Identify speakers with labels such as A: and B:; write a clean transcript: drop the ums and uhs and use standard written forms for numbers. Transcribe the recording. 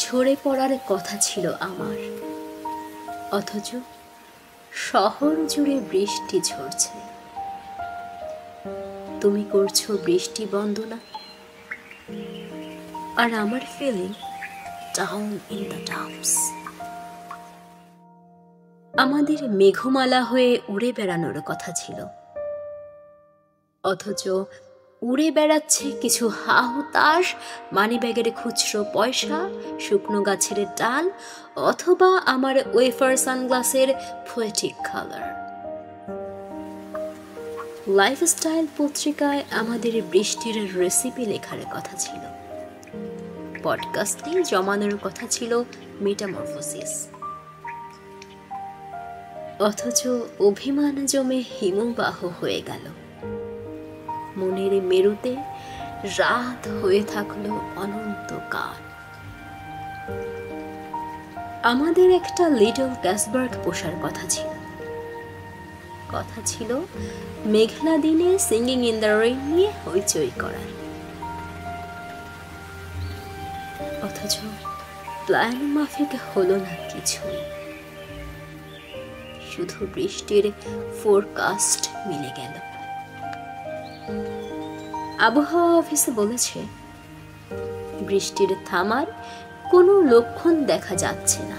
A: ঝরে পড়ার কথা ছিল আমার, অথচ শহর জুড়ে বৃষ্টি ঝরছে। তুমি করছো বৃষ্টি বন্দনা, আর আমার feeling down in the dumps. আমাদের মেঘমালা হয়ে উড়ে বেড়ানোর কথা ছিল, অথচ উড়ে বেড়াচ্ছে কিছু হাহুতাশ মানিব্যাগের খুচরো পয়সা, শুকনো গাছের ডাল, অথবা আমার ওয়েফার সানগ্লাসের পোয়েটিক কালার। লাইফস্টাইল পত্রিকায় আমাদের বৃষ্টির রেসিপি লেখার কথা ছিল, পডকাস্টে জমানোর কথা ছিল মেটামরফোসিস, অথচ অভিমান জমে হিমবাহ হয়ে গেল। মনের মেরুতে রাত হয়ে থাকলো অনন্তকাল। আমাদের একটা লিটল ক্যাসবার্গ পোষার কথা ছিল মেঘলা দিনে সিঙ্গিং ইন দ্য রেইন নিয়ে হইচই করার, অথচ প্ল্যান মাফিক হলো না কিছুই। শুধু বৃষ্টির ফোরকাস্ট মিলে গেল। আবহাওয়া অফিসে বলেছে বৃষ্টির থামার কোনো লক্ষণ দেখা যাচ্ছে না।